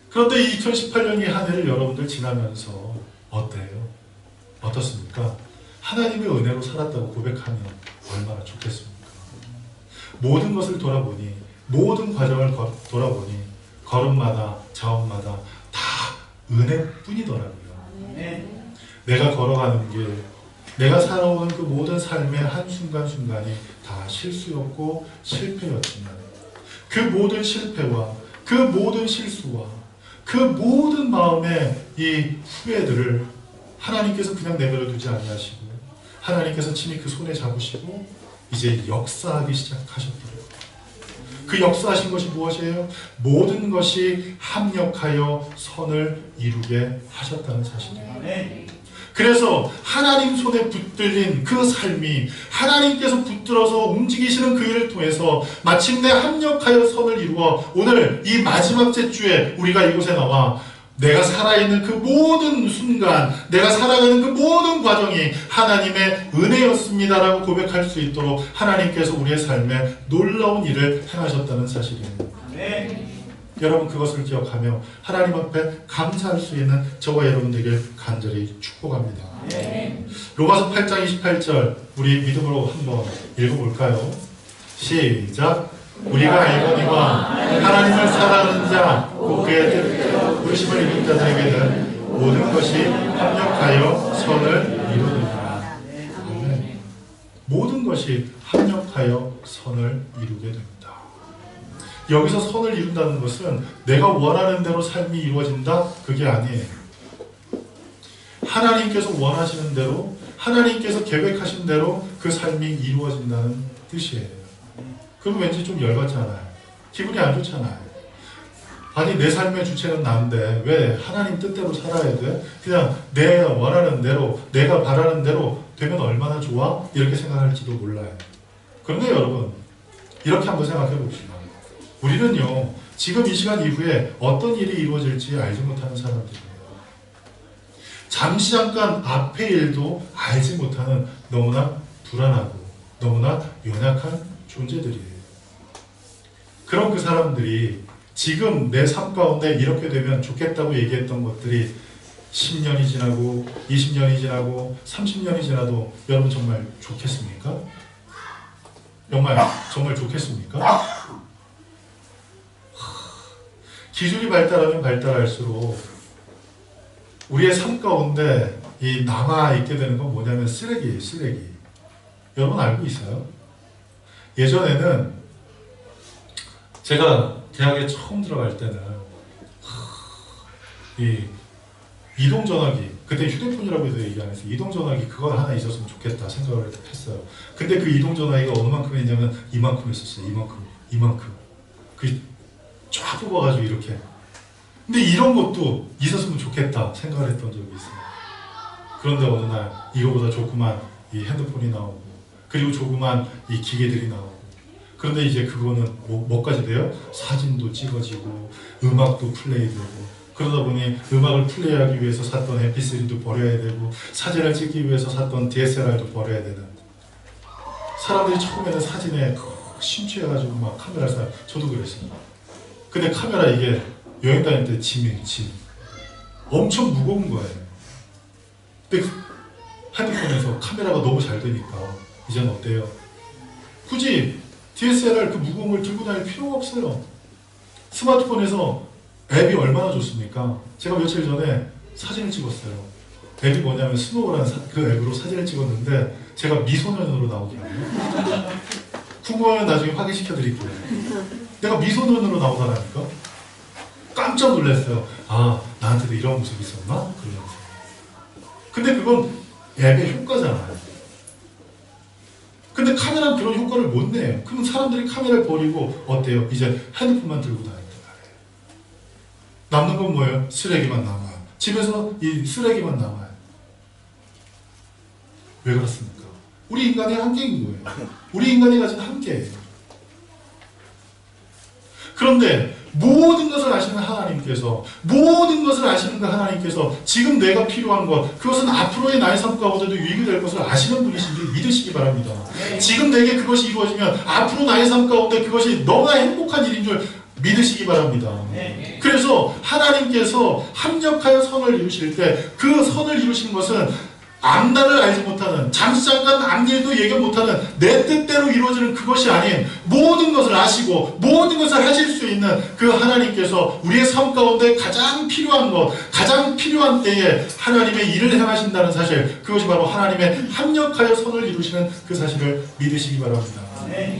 그런데 2018년이 한 해를 여러분들 지나면서 어때요? 어떻습니까? 하나님의 은혜로 살았다고 고백하면 얼마나 좋겠습니까? 모든 것을 돌아보니, 모든 과정을 돌아보니 걸음마다 자원마다 다 은혜뿐이더라고요. 내가 걸어가는 길, 내가 살아오는 그 모든 삶의 한순간순간이 다 실수였고 실패였지만 그 모든 실패와 그 모든 실수와 그 모든 마음의 이 후회들을 하나님께서 그냥 내버려 두지 아니하시고 하나님께서 친히 그 손에 잡으시고 이제 역사하기 시작하셨더라고요. 그 역사하신 것이 무엇이에요? 모든 것이 합력하여 선을 이루게 하셨다는 사실이에요. 그래서 하나님 손에 붙들린 그 삶이 하나님께서 붙들어서 움직이시는 그 일을 통해서 마침내 합력하여 선을 이루어 오늘 이 마지막 제주에 우리가 이곳에 나와 내가 살아있는 그 모든 순간, 내가 살아가는 그 모든 과정이 하나님의 은혜였습니다라고 고백할 수 있도록 하나님께서 우리의 삶에 놀라운 일을 행하셨다는 사실입니다. 여러분, 그것을 기억하며 하나님 앞에 감사할 수 있는 저와 여러분들에게 간절히 축복합니다. 로마서 8장 28절 우리 믿음으로 한번 읽어볼까요? 시작! 우리가 알거니와 하나님을 사랑하는 자, 곧 그의 뜻대로 부르심을 입은 자들에게는 모든 것이 합력하여 선을 이루느니라. 아멘. 모든 것이 합력하여 선을 이루게 됩니다. 여기서 선을 이룬다는 것은 내가 원하는 대로 삶이 이루어진다? 그게 아니에요. 하나님께서 원하시는 대로, 하나님께서 계획하신 대로 그 삶이 이루어진다는 뜻이에요. 그럼 왠지 좀 열받잖아요. 기분이 안 좋잖아요. 아니, 내 삶의 주체는 난데 왜 하나님 뜻대로 살아야 돼? 그냥 내가 원하는 대로, 내가 바라는 대로 되면 얼마나 좋아? 이렇게 생각할지도 몰라요. 그런데 여러분, 이렇게 한번 생각해 봅시다. 우리는요, 지금 이 시간 이후에 어떤 일이 이루어질지 알지 못하는 사람들이에요. 잠시 잠깐 앞의 일도 알지 못하는 너무나 불안하고 너무나 연약한 존재들이에요. 그런 그 사람들이 지금 내 삶 가운데 이렇게 되면 좋겠다고 얘기했던 것들이 10년이 지나고 20년이 지나고 30년이 지나도 여러분 정말 좋겠습니까? 정말 좋겠습니까? 기술이 발달하면 발달할수록 우리의 삶 가운데 이 남아있게 되는 건 뭐냐면 쓰레기예요, 쓰레기. 여러분 알고 있어요? 예전에는 제가 대학에 처음 들어갈 때는 이 이동전화기, 그때 휴대폰이라고 해서 얘기 안 했어요. 이동전화기 그거 하나 있었으면 좋겠다 생각을 했어요. 근데 그 이동전화기가 어느 만큼 있냐면 이만큼 있었어요. 이만큼. 그 쫙 뽑아가지고 이렇게. 근데 이런 것도 있었으면 좋겠다 생각을 했던 적이 있어요. 그런데 어느 날 이거보다 조그만 이 핸드폰이 나오고, 그리고 조그만 이 기계들이 나오고, 그런데 이제 그거는 뭐까지 돼요? 사진도 찍어지고 음악도 플레이되고, 그러다 보니 음악을 플레이하기 위해서 샀던 mp3도 버려야 되고 사진을 찍기 위해서 샀던 DSLR도 버려야 되는, 사람들이 처음에는 사진에 심취해가지고 막 카메라 사, 저도 그랬어요. 근데 카메라 이게 여행 다닐 때 짐 엄청 무거운 거예요. 근데 핸드폰에서 카메라가 너무 잘 되니까 이제는 어때요? 굳이 DSLR 그 무거운 걸 들고 다닐 필요가 없어요. 스마트폰에서 앱이 얼마나 좋습니까? 제가 며칠 전에 사진을 찍었어요. 앱이 뭐냐면 스노우라는 그 앱으로 사진을 찍었는데 제가 미소년으로 나오게 하고요. 궁금하면 나중에 확인시켜 드릴게요. 내가 미소년으로 나오더라니까. 깜짝 놀랐어요. 아, 나한테도 이런 모습이 있었나? 그러면서. 근데 그건 앱의 효과잖아요. 근데 카메라는 그런 효과를 못 내요. 그럼 사람들이 카메라를 버리고 어때요? 이제 핸드폰만 들고 다닌단 말이에요. 남는 건 뭐예요? 쓰레기만 남아요. 집에서 이 쓰레기만 남아요. 왜 그렇습니까? 우리 인간의 한계인 거예요. 우리 인간이 가진 한계예요. 그런데 모든 것을 아시는 하나님께서, 모든 것을 아시는 그 하나님께서 지금 내가 필요한 것, 그것은 앞으로의 나의 삶 가운데도 유익이 될 것을 아시는 분이신지 믿으시기 바랍니다. 지금 내게 그것이 이루어지면 앞으로 나의 삶 가운데 그것이 너무나 행복한 일인 줄 믿으시기 바랍니다. 그래서 하나님께서 합력하여 선을 이루실 때 그 선을 이루시는 것은 앞날을 알지 못하는, 잠시잠깐 앞일도 예견 못하는 내 뜻대로 이루어지는 그것이 아닌 모든 것을 아시고 모든 것을 하실 수 있는 그 하나님께서 우리의 삶 가운데 가장 필요한 것, 가장 필요한 때에 하나님의 일을 행하신다는 사실, 그것이 바로 하나님의 합력하여 선을 이루시는 그 사실을 믿으시기 바랍니다.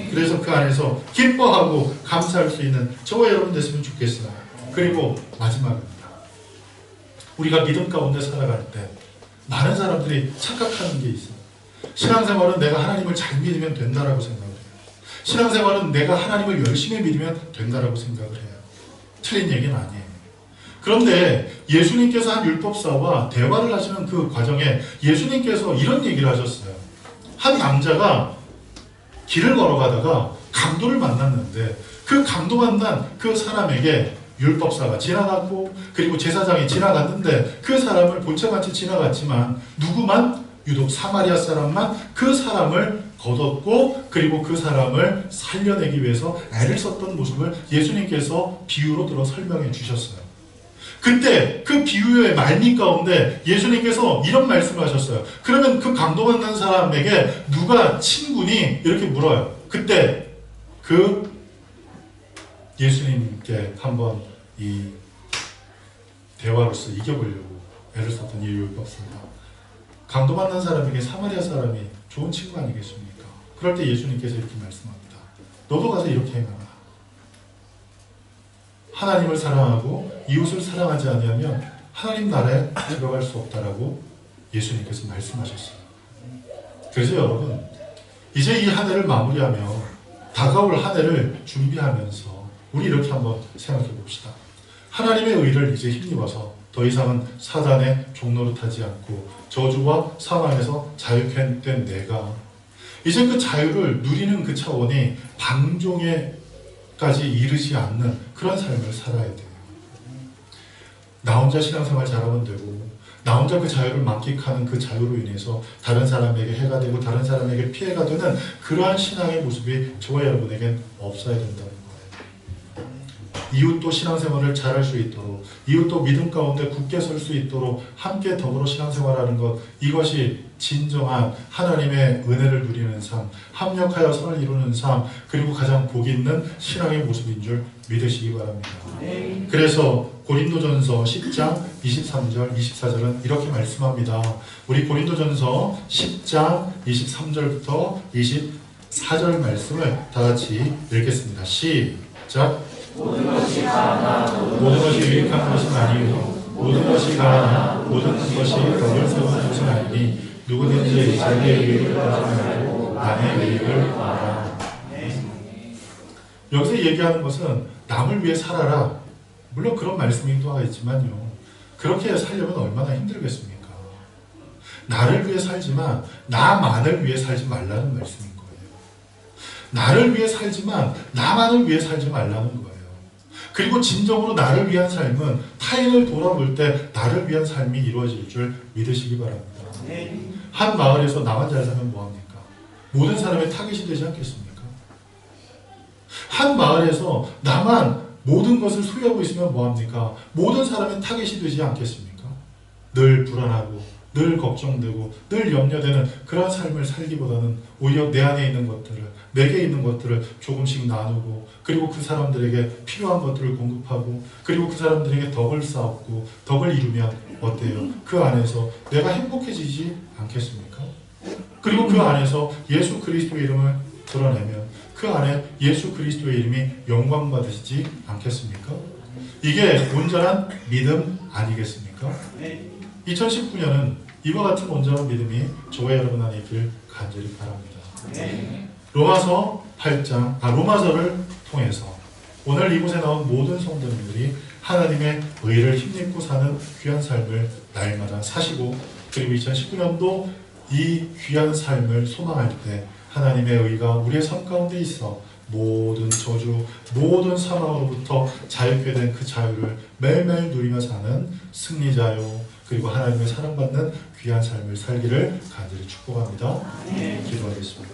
그래서 그 안에서 기뻐하고 감사할 수 있는 저와 여러분 됐으면 좋겠어요. 그리고 마지막입니다. 우리가 믿음 가운데 살아갈 때 많은 사람들이 착각하는 게 있어요. 신앙생활은 내가 하나님을 잘 믿으면 된다라고 생각을 해요. 신앙생활은 내가 하나님을 열심히 믿으면 된다라고 생각을 해요. 틀린 얘기는 아니에요. 그런데 예수님께서 한 율법사와 대화를 하시는 그 과정에 예수님께서 이런 얘기를 하셨어요. 한 남자가 길을 걸어가다가 강도를 만났는데 그 강도 만난 그 사람에게 율법사가 지나갔고 그리고 제사장이 지나갔는데 그 사람을 본체같이 지나갔지만 누구만? 유독 사마리아 사람만 그 사람을 거뒀고 그리고 그 사람을 살려내기 위해서 애를 썼던 모습을 예수님께서 비유로 들어 설명해 주셨어요. 그때 그 비유의 말미 가운데 예수님께서 이런 말씀을 하셨어요. 그러면 그 강도 만난 사람에게 누가 친구니? 이렇게 물어요. 그때 그 예수님께 한번 이 대화로서 이겨보려고 애를 썼던 이 율법사가 강도 만난 사람에게 사마리아 사람이 좋은 친구 아니겠습니까? 그럴 때 예수님께서 이렇게 말씀합니다. 너도 가서 이렇게 행하라. 하나님을 사랑하고 이웃을 사랑하지 아니하면 하나님 나라에 들어갈 수 없다라고 예수님께서 말씀하셨어요. 그래서 여러분, 이제 이 한 해를 마무리하며 다가올 한 해를 준비하면서 우리 이렇게 한번 생각해 봅시다. 하나님의 의를 이제 힘입어서 더 이상은 사단의 종노릇하지 않고 저주와 사망에서 자유케 된 내가 이제 그 자유를 누리는 그 차원이 방종에까지 이르지 않는 그런 삶을 살아야 돼요. 나 혼자 신앙생활 잘하면 되고 나 혼자 그 자유를 만끽하는 그 자유로 인해서 다른 사람에게 해가 되고 다른 사람에게 피해가 되는 그러한 신앙의 모습이 저와 여러분에겐 없어야 된다는 거예요. 이웃도 신앙생활을 잘할 수 있도록 이웃도 믿음 가운데 굳게 설 수 있도록 함께 더불어 신앙생활하는 것, 이것이 진정한 하나님의 은혜를 누리는 삶, 합력하여 선을 이루는 삶, 그리고 가장 복 있는 신앙의 모습인 줄 믿으시기 바랍니다. 그래서 고린도전서 10장 23절 24절은 이렇게 말씀합니다. 우리 고린도전서 10장 23절부터 24절 말씀을 다 같이 읽겠습니다. 시작. 모든 것이 가하나 모든 것이 유익한 것은 아니요 모든 것이 가하나 모든 것이 덕을 세우는 것은 아니니 누구든지 자기의 유익을 구하지 말고 남의 유익을 구하라. 여기서 얘기하는 것은 남을 위해 살아라. 물론 그런 말씀이기도 하겠지만요, 그렇게 살려면 얼마나 힘들겠습니까? 나를 위해 살지만 나만을 위해 살지 말라는 말씀인 거예요. 나를 위해 살지만 나만을 위해 살지 말라는 거예요. 그리고 진정으로 나를 위한 삶은 타인을 돌아볼 때 나를 위한 삶이 이루어질 줄 믿으시기 바랍니다. 한 마을에서 나만 잘 살면 뭐합니까? 모든 사람의 타깃이 되지 않겠습니까? 한 마을에서 나만 모든 것을 소유하고 있으면 뭐합니까? 모든 사람의 타깃이 되지 않겠습니까? 늘 불안하고 늘 걱정되고 늘 염려되는 그런 삶을 살기보다는 오히려 내 안에 있는 것들을, 내게 있는 것들을 조금씩 나누고 그리고 그 사람들에게 필요한 것들을 공급하고 그리고 그 사람들에게 덕을 쌓고 덕을 이루면 어때요? 그 안에서 내가 행복해지지 않겠습니까? 그리고 그 안에서 예수 그리스도의 이름을 드러내면 그 안에 예수 그리스도의 이름이 영광받으시지 않겠습니까? 이게 온전한 믿음 아니겠습니까? 2019년은 이와 같은 온전한 믿음이 저와 여러분 안에 있길 간절히 바랍니다. 로마서를 통해서 오늘 이곳에 나온 모든 성도님들이 하나님의 의를 힘입고 사는 귀한 삶을 날마다 사시고, 그리고 2019년도 이 귀한 삶을 소망할 때 하나님의 의가 우리의 삶 가운데 있어 모든 저주, 모든 사망으로부터 자유케 된 그 자유를 매일매일 누리며 사는 승리자요, 그리고 하나님의 사랑받는 귀한 삶을 살기를 간절히 축복합니다. 기도하겠습니다.